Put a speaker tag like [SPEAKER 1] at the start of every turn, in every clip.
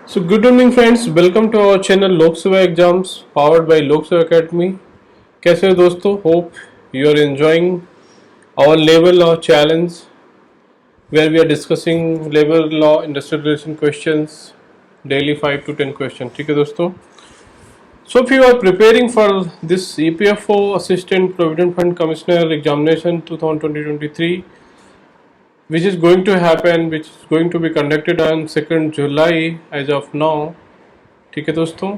[SPEAKER 1] So good evening friends, welcome to our channel Lok Sabha Exams powered by Lok Sabha Academy. कैसे हो दोस्तों? Hope you are enjoying our labor law challenge where we are discussing labor law industrial relation questions daily 5 to 10 questions. ठीक है दोस्तों? So if you are preparing for this EPFO Assistant Provident Fund Commissioner examination 2023 which is going to happen, which is going to be conducted on 2nd July as of now. ठीक है दोस्तों,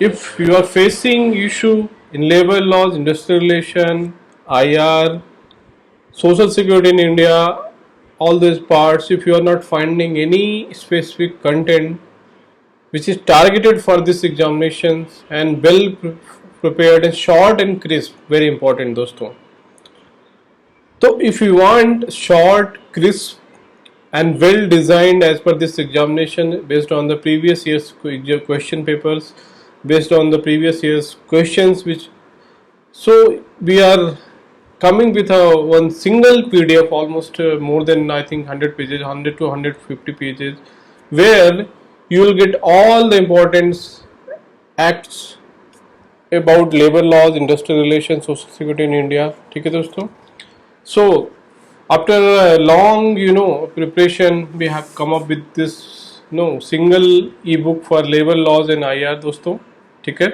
[SPEAKER 1] if you are facing issue in labor laws, industrial relation, IR, social security in India, all these parts, if you are not finding any specific content which is targeted for this examinations and well prepared and short and crisp, very important दोस्तों. So if you want short, crisp and well designed as per this examination based on the previous year's question papers, based on the previous year's questions, which so we are coming with a one single PDF almost more than I think 100 pages, 100 to 150 pages, where you will get all the important acts about labor laws, industrial relations, social security in India. ठीक है दोस्तों. So after a long preparation, we have come up with this single ebook for labor laws and IR दोस्तों. ठीक है,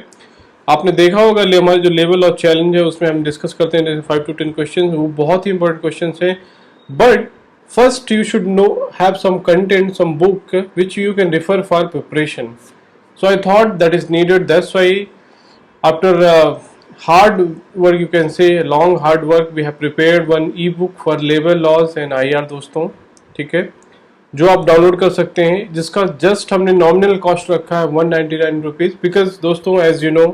[SPEAKER 1] आपने देखा होगा हमारे जो लेबर लॉ चैलेंज है उसमें हम डिस्कस करते हैं जैसे 5 to 10 क्वेश्चन, वो बहुत ही इंपॉर्टेंट क्वेश्चन हैं. But first you should know have some content, some book which you can refer for preparation. So I thought that is needed. That's why after hard work, you can say long hard work, we have prepared one ebook for labor laws and IR दोस्तों. ठीक है, जो आप download कर सकते हैं, जिसका just हमने नॉमिनल कॉस्ट रखा है 199 रुपीज. बिकॉज दोस्तों as you know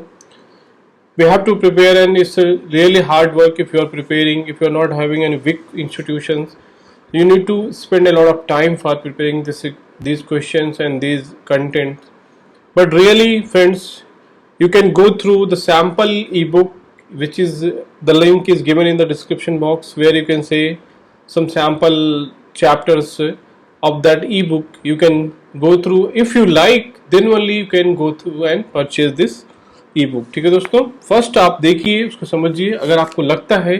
[SPEAKER 1] we have to prepare and it's a really hard work. If you are preparing, if you are not having any big institutions, you need to spend a lot of time for preparing these questions and these content. But really friends, you can go through the sample ebook, which is the link is given in the description box, where you can say some sample chapters of that ebook. You can go through. If you like, then only you can go through and purchase this ebook. ठीक है दोस्तों, first आप देखिए, उसको समझिए. अगर आपको लगता है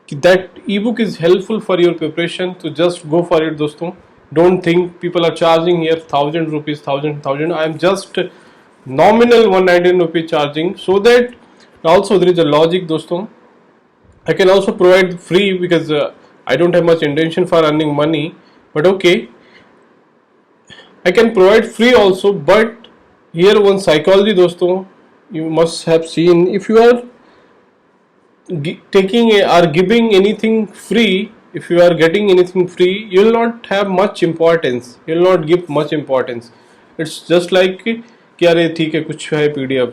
[SPEAKER 1] कि that ebook is helpful for your preparation, तो just go for it दोस्तों. Don't think people are charging here 1000 rupees, 1000. I am just nominal 199 rupee charging, so that also there is a logic दोस्तों. I can also provide free because I don't have much intention for earning money, but okay, I can provide free also. But here one psychology दोस्तों, you must have seen, if you are taking or giving anything free, if you are getting anything free, you will not have much importance, you will not give much importance. It's just like कि अरे ठीक है कुछ है PDF.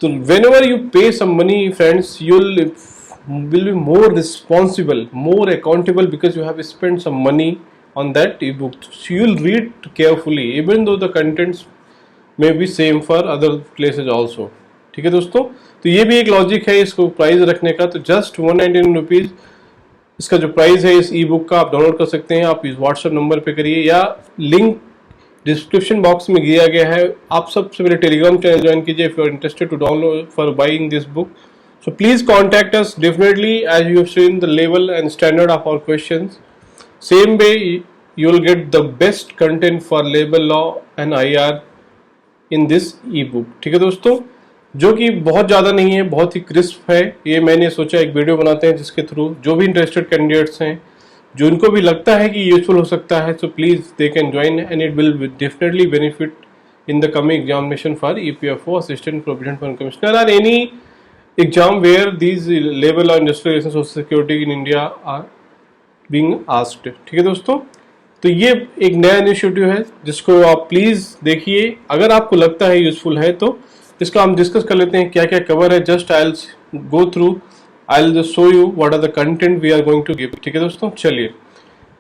[SPEAKER 1] तो whenever you pay some money friends, you will be more responsible, more accountable, because you have spent some money on that ebook. So you will read carefully even though the contents may be same for other places also. ठीक है दोस्तों, तो ये भी एक logic है इसको price रखने का. तो जस्ट 199 रुपीज इसका जो प्राइस है इस ई बुक का, आप डाउनलोड कर सकते हैं. आप इस व्हाट्सएप नंबर पे करिए या लिंक डिस्क्रिप्शन बॉक्स में दिया गया है. आप सबसे पहले टेलीग्राम चैनल ज्वाइन कीजिए if you are interested to download for buying this book. So please contact us definitely as you have seen the level and standard of our questions. Same way you will get the best content for labour law and IR in this e book. ठीक है दोस्तों, जो कि बहुत ज़्यादा नहीं है, बहुत ही क्रिस्प है. ये मैंने सोचा एक वीडियो बनाते हैं जिसके थ्रू जो भी इंटरेस्टेड कैंडिडेट्स हैं, जो इनको भी लगता है कि यूजफुल हो सकता है, so please they can join and it will definitely benefit in the coming examination for EPFO assistant provident fund commissioner और any exam where these labour law industrial relations social security in India are being asked. ठीक है दोस्तों, तो ये एक नया initiative है जिसको आप प्लीज देखिए. अगर आपको लगता है यूजफुल है तो इसका हम डिस्कस कर लेते हैं क्या क्या कवर है. Just I will go through, I will just show you what are the content we are going to give. ठीक है दोस्तों, चलिए.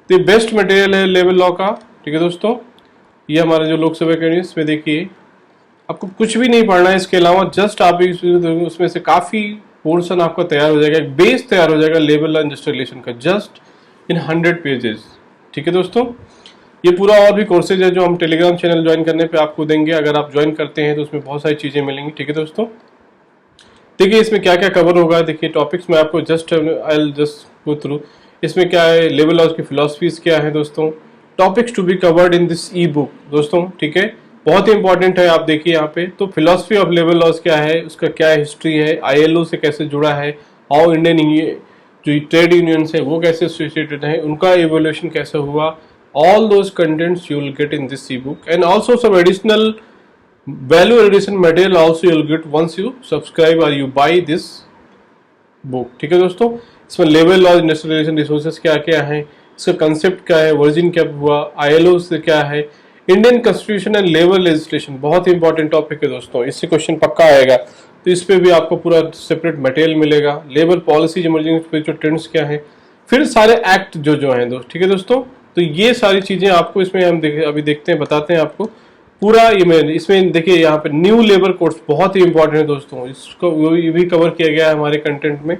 [SPEAKER 1] तो बेस्ट मटेरियल है लेबर लॉ का. ठीक है दोस्तों, ये हमारा जो लोक सेवा अकेडमी, इसमें देखिए आपको कुछ भी नहीं पढ़ना है इसके अलावा. जस्ट आप उसमें से काफ़ी पोर्शन आपका तैयार हो जाएगा, एक बेस तैयार हो जाएगा लेबर लॉ इंडस्ट्रियल रिलेशन का, जस्ट इन 100 पेजेस. ठीक है दोस्तों, ये पूरा और भी कोर्सेज है जो हम टेलीग्राम चैनल ज्वाइन करने पे आपको देंगे। अगर आप ज्वाइन करते हैं तो उसमें बहुत सारी चीज़ें मिलेंगी। ठीक है दोस्तों, देखिए इसमें क्या क्या कवर होगा। देखिए टॉपिक्स में आपको आई जस्ट गो थ्रू। इसमें क्या है, लेबर लॉज की फिलोसफीज क्या है दोस्तों, topics to be covered in this e book दोस्तों। ठीक है, बहुत ही इंपॉर्टेंट है। आप देखिए यहाँ पे तो फिलोसफी ऑफ लेबर लॉज क्या है, उसका क्या हिस्ट्री है, आईएलओ से कैसे जुड़ा है, हाउ इंडियन जो ट्रेड यूनियंस है वो कैसे एसोसिएटेड है, उनका इवोल्यूशन कैसे हुआ, all those contents you will get in this e book and also some additional value addition material also you'll get once you subscribe or you buy this book। ठीक है दोस्तों, इसमें labour laws, industrial relation, resources क्या क्या है, इसका concept क्या है, वर्जिन क्या हुआ, आईएलओ से क्या है, Indian constitution and labour legislation, बहुत ही इंपॉर्टेंट टॉपिक है दोस्तों। इससे क्वेश्चन पक्का आएगा, तो इस पे भी आपको पूरा सेपरेट मटेरियल मिलेगा। लेबर पॉलिसी इमर्जिंग पे जो ट्रेंड्स क्या है, फिर सारे एक्ट जो हैं दोस्त। ठीक है दोस्तों, तो ये सारी चीजें आपको इसमें हम अभी देखते हैं, बताते हैं आपको पूरा। इसमें देखिए यहाँ पे न्यू लेबर कोड्स बहुत ही इंपॉर्टेंट है दोस्तों, इसको ये भी कवर किया गया है हमारे कंटेंट में।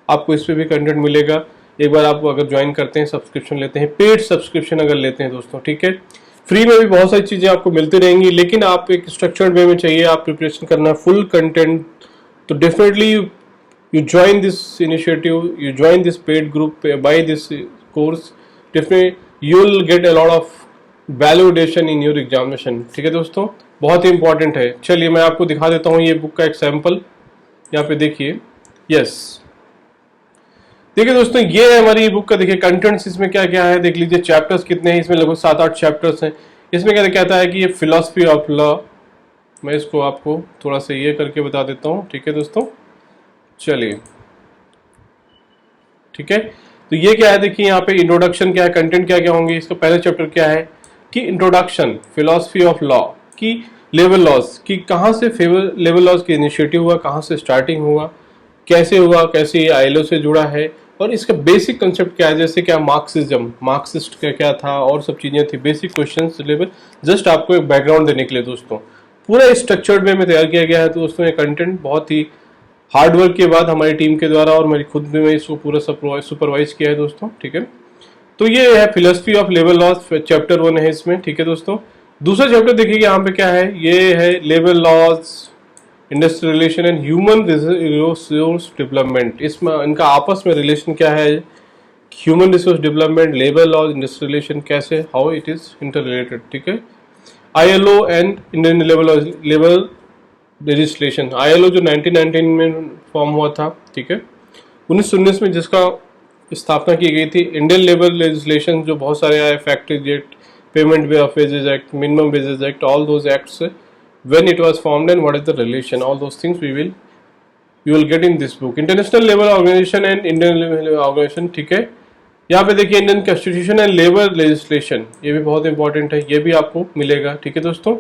[SPEAKER 1] आपको इस पे भी कंटेंट मिलेगा। एक बार आप अगर ज्वाइन करते हैं, सब्सक्रिप्शन लेते हैं, पेड सब्सक्रिप्शन अगर लेते हैं दोस्तों, ठीक है, फ्री में भी बहुत सारी चीजें आपको मिलती रहेंगी, लेकिन आप एक स्ट्रक्चर्ड वे में चाहिए, आप प्रिपरेशन करना फुल कंटेंट, तो definitely you join this initiative, you join this paid group, buy this course, definitely you will get a lot of value addition in your examination. ठीक है दोस्तों, बहुत ही इंपॉर्टेंट है। चलिए मैं आपको दिखा देता हूँ ये बुक का एक सैंपल, यहाँ पे देखिए। यस, देखिए दोस्तों, ये है हमारी बुक का। देखिए कंटेंट्स इसमें क्या क्या है, देख लीजिए। चैप्टर्स कितने हैं, इसमें लगभग 7-8 चैप्टर्स हैं। इसमें क्या कहता है कि ये फिलॉसफी ऑफ लॉ, मैं इसको आपको थोड़ा सा ये करके बता देता हूँ। ठीक है दोस्तों, चलिए ठीक है, तो ये क्या है, देखिए यहाँ पे इंट्रोडक्शन क्या है, कंटेंट क्या क्या होंगे। इसका पहला चैप्टर क्या है कि इंट्रोडक्शन, फिलॉसफी ऑफ लॉ की, लेबर लॉज की, कहाँ से लेबर लॉज की इनिशिएटिव हुआ, कहाँ से स्टार्टिंग हुआ, कैसे हुआ, कैसे ये आईएलओ से जुड़ा है, और इसका बेसिक कंसेप्ट क्या है, जैसे क्या मार्क्सिज्म, मार्क्सिस्ट का क्या था, और सब चीजें थी, बेसिक क्वेश्चंस लेबर, जस्ट आपको एक बैकग्राउंड देने के लिए दोस्तों। पूरा स्ट्रक्चर्ड वे में तैयार किया गया है दोस्तों। ये कंटेंट बहुत ही हार्ड वर्क के बाद हमारी टीम के द्वारा और मेरी खुद में इसको पूरा सुपरवाइज किया है दोस्तों। ठीक है, तो ये है philosophy of labour laws, chapter 1 है इसमें। ठीक है दोस्तों, दूसरा चैप्टर देखिए यहाँ पे क्या है, ये है labour laws, industrial relation and human resource development. इसमें इनका आपस में रिलेशन क्या है, human resource development, labour laws, industrial relation, कैसे, how it is interrelated. ठीक है, ILO and Indian labour legislation. ILO जो 1919 में फॉर्म हुआ था, ठीक है, 1919 में जिसका स्थापना की गई थी। इंडियन लेबर लेजिस्लेशन जो बहुत सारे आए, factory act, payment way of wages act, minimum wages act, all those acts, when it was formed and what is the relation, all those things you will get in this book. International labour organisation and Indian labour organisation. ठीक है, यहाँ पे देखिए Indian constitution and labour legislation, ये भी बहुत important है, ये भी आपको मिलेगा। ठीक है दोस्तों,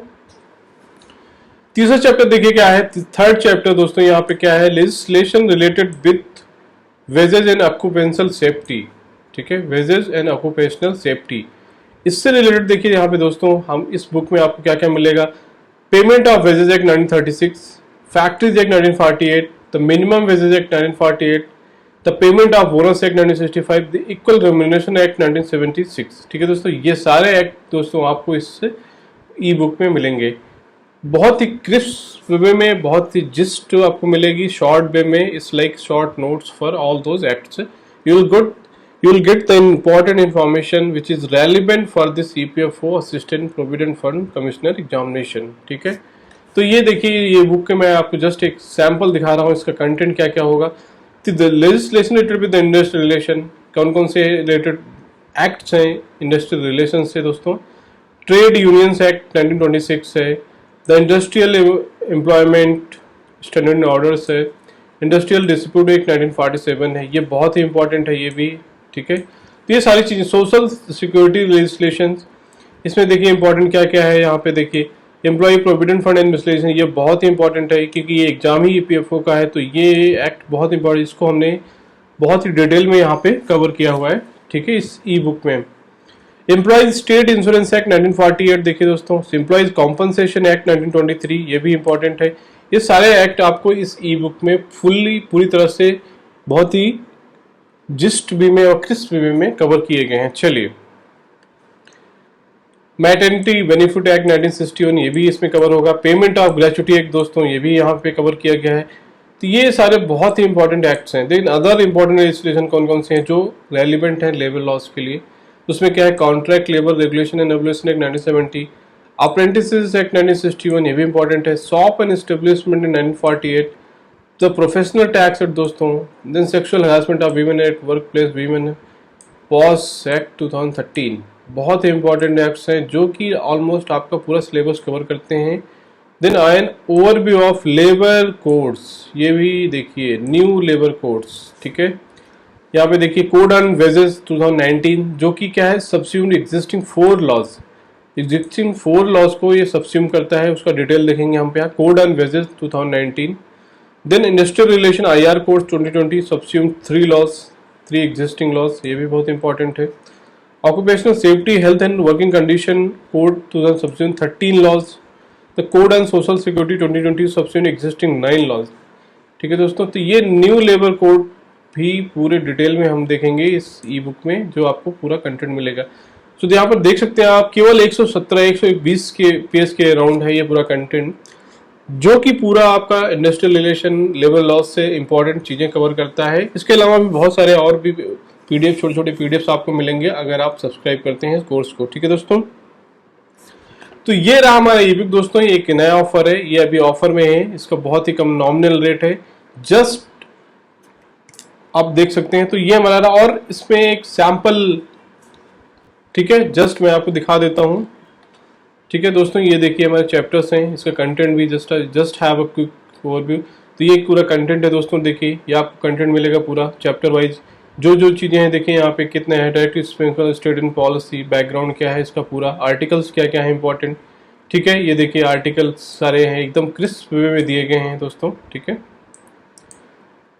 [SPEAKER 1] तीसरा चैप्टर देखिए क्या है, थर्ड चैप्टर दोस्तों, यहाँ पे क्या है, legislation related with wages and occupational safety. ठीक है, वेजेज एंड ऑक्यूपेशनल सेफ्टी, इससे रिलेटेड देखिए यहाँ पे दोस्तों, हम इस बुक में आपको क्या क्या मिलेगा, payment of wages act 1936, factories act 1948, the minimum wages act 1948, the payment of bonus act 1965, the equal remuneration act 1976। ठीक है दोस्तों, ये सारे एक्ट दोस्तों आपको इस ई बुक में मिलेंगे। बहुत ही क्रिस्प वे में, बहुत ही जिस्ट आपको मिलेगी, शॉर्ट वे में, it's like short notes for all those acts. You will get the important information which is relevant for this EPFO assistant provident fund commissioner examination. ठीक है, तो ये देखिए, ये बुक के मैं आपको जस्ट एक सैंपल दिखा रहा हूँ, इसका कंटेंट क्या क्या होगा। Legislation related with industrial relation, कौन कौन से रिलेटेड एक्ट्स हैं इंडस्ट्रियल रिलेशन से दोस्तों। ट्रेड यूनियंस एक्ट 1926 है, the industrial employment standard orders है, इंडस्ट्रियल डिस्प्यूट एक्ट 1947 है, ये बहुत ही इंपॉर्टेंट है ये भी। ठीक है, तो ये सारी चीज़ें, सोशल सिक्योरिटी लेजिस्लेशन, इसमें देखिए इंपॉर्टेंट क्या क्या है। यहाँ पे देखिए एम्प्लॉय प्रोविडेंट फंड एडमिनिस्ट्रेशन, ये बहुत ही इंपॉर्टेंट है क्योंकि ये एग्जाम ही ईपीएफओ का है, तो ये एक्ट बहुत इंपॉर्टेंट, इसको हमने बहुत ही डिटेल में यहाँ पे कवर किया हुआ है। ठीक है, इस ई बुक में। एम्प्लॉयज स्टेट इंश्योरेंस एक्ट 1948 देखिए दोस्तों, एम्प्लॉयज कॉम्पनसेशन एक्ट 1923, ये भी इंपॉर्टेंट है। ये सारे एक्ट आपको इस ई बुक में पूरी तरह से बहुत ही जिस्ट वे में और क्रिस्प वे में कवर किए गए हैं। चलिए मैटरनिटी बेनिफिट एक्ट 1961 ये भी इसमें कवर होगा। पेमेंट ऑफ ग्रेचुटी एक्ट दोस्तों ये भी यहाँ पे कवर किया गया है। तो ये सारे बहुत ही इंपॉर्टेंट एक्ट्स हैं। लेकिन अदर इंपॉर्टेंट लेजिस्लेशन कौन कौन से हैं जो रेलिवेंट हैं लेबर लॉज के लिए, उसमें क्या है, contract labour regulation and abolition act 1970, apprentices act 1961 ये भी इंपॉर्टेंट है, shop and establishment in 1948, the professional tax act दोस्तों, then sexual harassment of women at workplace women POSH act 2013। बहुत ही इंपॉर्टेंट एक्ट्स हैं जो कि ऑलमोस्ट आपका पूरा सिलेबस कवर करते हैं। Then an overview of labour codes, ये भी देखिए न्यू लेबर कोड्स, ठीक है। यहाँ पे देखिए कोड ऑन वेजेस 2019 जो कि क्या है, subsumed existing 4 laws, existing 4 laws को ये सब्स्यूम करता है, उसका डिटेल देखेंगे हम पे यहाँ, code on wages 2019। Then industrial relation IR code 2020 subsumed 3 laws, 3 existing laws, ये भी बहुत इंपॉर्टेंट है। Occupational safety health and working condition code 2000 subsumed 13 laws. The code on social security 2020 subsumed existing 9 laws, ठीक है दोस्तों। तो ये न्यू लेबर कोड भी पूरे डिटेल में हम देखेंगे इस ई बुक में, जो आपको पूरा कंटेंट मिलेगा। तो यहाँ पर देख सकते हैं आप केवल 117-120 के पेज के अराउंड है ये पूरा कंटेंट, जो कि पूरा आपका इंडस्ट्रियल रिलेशन लेबर लॉज से इंपॉर्टेंट चीजें कवर करता है। इसके अलावा भी बहुत सारे और भी PDF, छोटे छोटे PDFs आपको मिलेंगे अगर आप सब्सक्राइब करते हैं इस कोर्स को, ठीक है दोस्तों। तो ये रहा हमारा ई बुक दोस्तों, ये एक नया ऑफर है, ये अभी ऑफर में है, इसका बहुत ही कम नॉमिनल रेट है, जस्ट आप देख सकते हैं। तो ये हमारा रहा, और इसमें एक सैंपल, ठीक है, जस्ट मैं आपको दिखा देता हूं, ठीक है दोस्तों। ये देखिए हमारे चैप्टर्स हैं, इसका कंटेंट भी just have a quick overview. तो ये पूरा कंटेंट है दोस्तों, देखिए ये आपको कंटेंट मिलेगा पूरा चैप्टर वाइज, जो जो चीज़ें हैं देखिए यहाँ पे कितने हैं, directive principle, state and policy, background क्या है इसका पूरा, आर्टिकल्स क्या क्या है इंपॉर्टेंट, ठीक है। ये देखिए आर्टिकल्स सारे हैं, एकदम क्रिस्प वे में दिए गए हैं दोस्तों, ठीक है,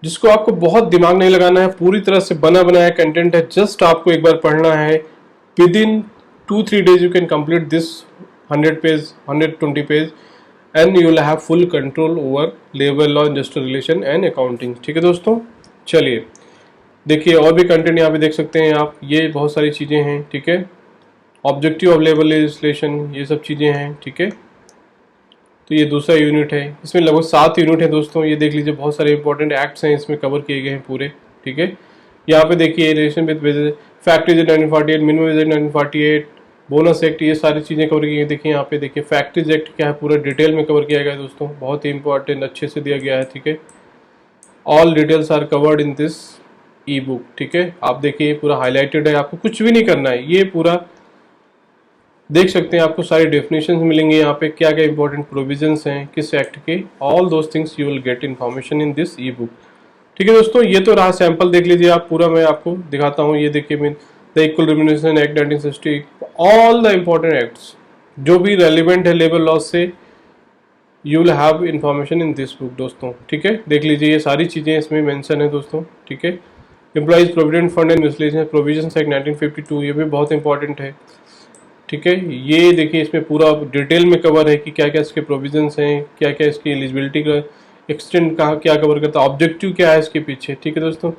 [SPEAKER 1] जिसको आपको बहुत दिमाग नहीं लगाना है, पूरी तरह से बना बनाया कंटेंट है, जस्ट आपको एक बार पढ़ना है। With in 2-3 days you can complete this 120 page and you will have full control over labour law, industrial relation and accounting, ठीक है दोस्तों। चलिए देखिए और भी कंटेंट यहाँ पे देख सकते हैं आप, ये बहुत सारी चीज़ें हैं, ठीक है। ऑब्जेक्टिव ऑफ लेबर लेजिस्लेशन, ये सब चीज़ें हैं, ठीक है। तो ये दूसरा यूनिट है, इसमें लगभग 7 यूनिट है दोस्तों, ये देख लीजिए बहुत सारे इंपॉर्टेंट एक्ट्स हैं इसमें कवर किए गए हैं पूरे, ठीक है। यहाँ पे देखिए relation with factories act 1948, minimum wage act 1948, bonus act, ये सारी चीज़ें कवर की गई। देखिए यहाँ पे देखिए फैक्ट्रीज एक्ट क्या है, पूरा डिटेल में कवर किया गया है दोस्तों, बहुत ही इंपॉर्टेंट अच्छे से दिया गया है, ठीक है। All details are covered in this e book, ठीक है। आप देखिए पूरा हाईलाइटेड है, आपको कुछ भी नहीं करना है, ये पूरा देख सकते हैं, आपको सारी डेफिनेशंस मिलेंगे यहाँ पे, क्या क्या इंपॉर्टेंट प्रोविजंस हैं किस एक्ट के, all those things you will get information in this e book, ठीक है दोस्तों। ये तो रहा सैंपल, देख लीजिए आप पूरा, मैं आपको दिखाता हूँ। ये देखिए mean the equal remuneration act 1960, all the important acts जो भी रेलिवेंट है लेबर लॉ से, you will have information in this book दोस्तों, ठीक है। देख लीजिए ये सारी चीज़ें इसमें मेंशन है दोस्तों, ठीक है। Employees provident fund and miscellaneous provisions act 1952, ये भी बहुत इंपॉर्टेंट है, ठीक है। ये देखिए इसमें पूरा डिटेल में कवर है कि क्या क्या इसके प्रोविजंस हैं, क्या क्या इसकी एलिजिबिलिटी का एक्सटेंड कहाँ क्या कवर करता है, ऑब्जेक्टिव क्या है इसके पीछे, ठीक है दोस्तों।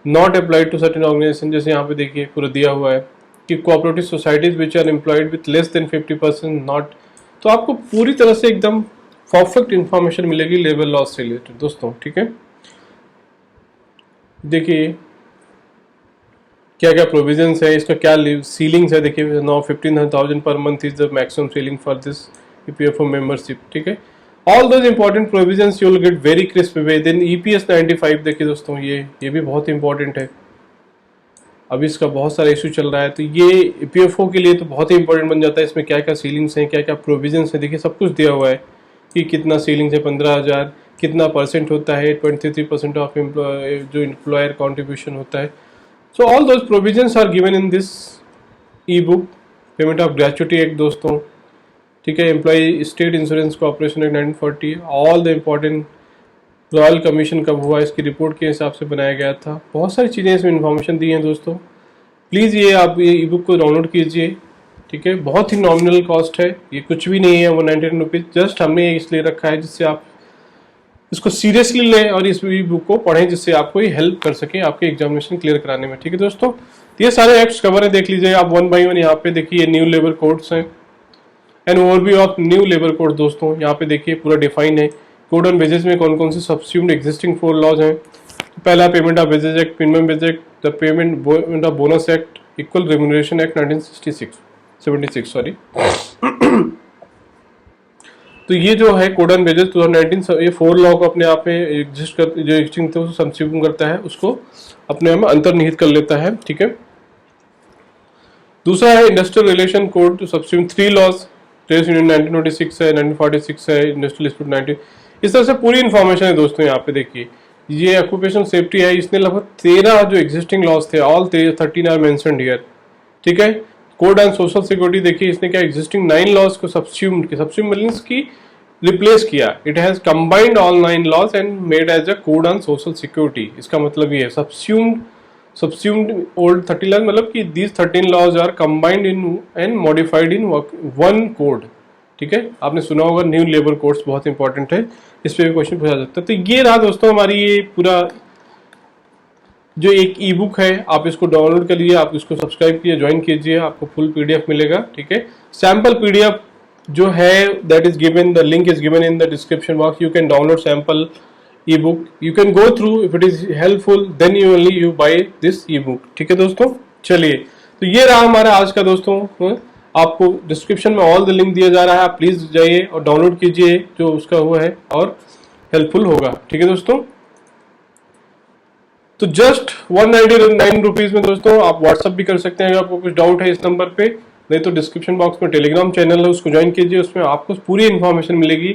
[SPEAKER 1] Not applied to certain organisation, जैसे यहाँ पे देखिए पूरा दिया हुआ है कि cooperative societies which are employed with less than 50% not. तो आपको पूरी तरह से एकदम परफेक्ट इंफॉर्मेशन मिलेगी लेबर लॉ से रिलेटेड दोस्तों, ठीक है। देखिए क्या क्या प्रोविजंस है, इसका क्या सीलिंग्स है, देखिए now 15,000 per month is the maximum ceiling for this EPFO membership, ठीक है। All those important provisions you will get very crisp way. Then EPS 95 देखिए दोस्तों, ये भी बहुत इंपॉर्टेंट है, अभी इसका बहुत सारा इशू चल रहा है, तो ये EPFO के लिए तो बहुत ही इंपॉर्टेंट बन जाता है। इसमें क्या क्या सीलिंग्स हैं, क्या क्या प्रोविजंस हैं, देखिए सब कुछ दिया हुआ है कि कितना सीलिंग्स है, 15,000, कितना परसेंट होता है, 23% ऑफ जो एम्प्लॉयर कॉन्ट्रीब्यूशन होता है। So all those provisions are given in this e-book. Payment of gratuity act दोस्तों, ठीक है। Employ state insurance corporation act 1940, all the important, royal commission कब हुआ इसकी रिपोर्ट के हिसाब से बनाया गया था, बहुत सारी चीज़ें इसमें इन्फॉर्मेशन दी हैं दोस्तों। प्लीज़ ये आप ये ई बुक को डाउनलोड कीजिए, ठीक है। बहुत ही नॉमिनल कॉस्ट है, ये कुछ भी नहीं है, 199 रुपीज़, जस्ट हमने इसलिए रखा है जिससे आप इसको सीरियसली लें और इस बुक को पढ़ें, जिससे आपको ये हेल्प कर सके आपके एग्जामिनेशन क्लियर कराने में, ठीक है दोस्तों। तो ये सारे एक्ट्स कवर है, देख लीजिए आप 1 by 1। यहाँ पे देखिए न्यू लेबर कोड्स हैं, and overview of new labour code दोस्तों, यहाँ पे देखिए पूरा डिफाइन है कोड ऑन वेजेस में कौन कौन से सब्स्टिट्यूट एग्जिस्टिंग 4 लॉज हैं। पहला payment of wages act, minimum wage act, the payment of bonus act, equal remuneration act 1976 sorry. तो ये जो है कोड ऑन वेजेस 2019 ये 4 लॉ को अपने आप में एग्जिस्ट कर जो एग्जिस्टिंग थे उसको सब्स्टिट्यूट करता है, उसको अपने आप में अंतर्निहित कर लेता है, ठीक है। दूसरा है industrial relation code to substitute 3 laws, trade union 1926 है, 1946 है, इंडस्ट्रियल डिस्प्यूट 19। इस तरह से पूरी इन्फॉर्मेशन है दोस्तों। यहाँ पे देखिए ये ऑक्यूपेशनल सेफ्टी है, इसने लगभग 13 जो एग्जिस्टिंग लॉज थे ऑल 13 आर मेंशन्ड हियर, ठीक है। कोड एंड सोशल सिक्योरिटी देखिए इसने क्या एग्जिस्टिंग 9 लॉज को सब्स्टिट्यूट मींस की रिप्लेस किया। It has combined all 9 laws and made as a code on social security. इसका मतलब ये है सब्स्टिट्यूट ओल्ड 30 लॉज, मतलब कि these 13 laws are combined in and modified in one code, ठीक है। आपने सुना होगा न्यू लेबर कोड्स, बहुत इंपॉर्टेंट है, इस पे भी क्वेश्चन पूछा जाता है। तो ये रहा दोस्तों हमारी ये पूरा जो एक ई बुक है, आप इसको डाउनलोड कर लीजिए, आप इसको सब्सक्राइब कीजिए, ज्वाइन कीजिए, आपको फुल पीडीएफ मिलेगा, ठीक है। सैम्पल पीडीएफ जो है that is given, the link is given in the description box, you can download sample e book, you can go through, if it is helpful then you only you buy this e book, ठीक है दोस्तों। चलिए तो ये रहा हमारा आज का दोस्तों, आपको डिस्क्रिप्शन में ऑल द लिंक दिया जा रहा है, आप प्लीज जाइए और डाउनलोड कीजिए जो उसका हुआ है और हेल्पफुल होगा, ठीक है दोस्तों। तो जस्ट 199 रुपीज में दोस्तों आप व्हाट्सअप भी कर सकते हैं अगर आपको कुछ डाउट है इस नंबर पे, नहीं तो डिस्क्रिप्शन बॉक्स में टेलीग्राम चैनल है उसको ज्वाइन कीजिए, उसमें आपको पूरी इन्फॉर्मेशन मिलेगी।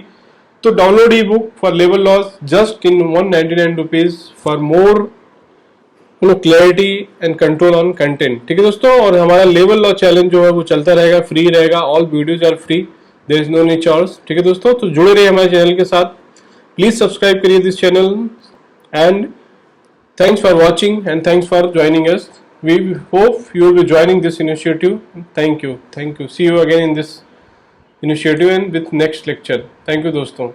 [SPEAKER 1] तो download e book for labour laws just in 199 rupees for more clarity and control on content, ठीक है दोस्तों। और हमारा लेबर लॉ चैलेंज जो है वो चलता रहेगा, फ्री रहेगा, all videos are free, there is no any charge, ठीक है दोस्तों। तो जुड़े रहिए हमारे चैनल के साथ, प्लीज सब्सक्राइब करिए this channel and thanks for watching and thanks for joining us. We hope you will be joining this initiative. Thank you. See you again in this initiative and with next lecture. Thank you दोस्तों.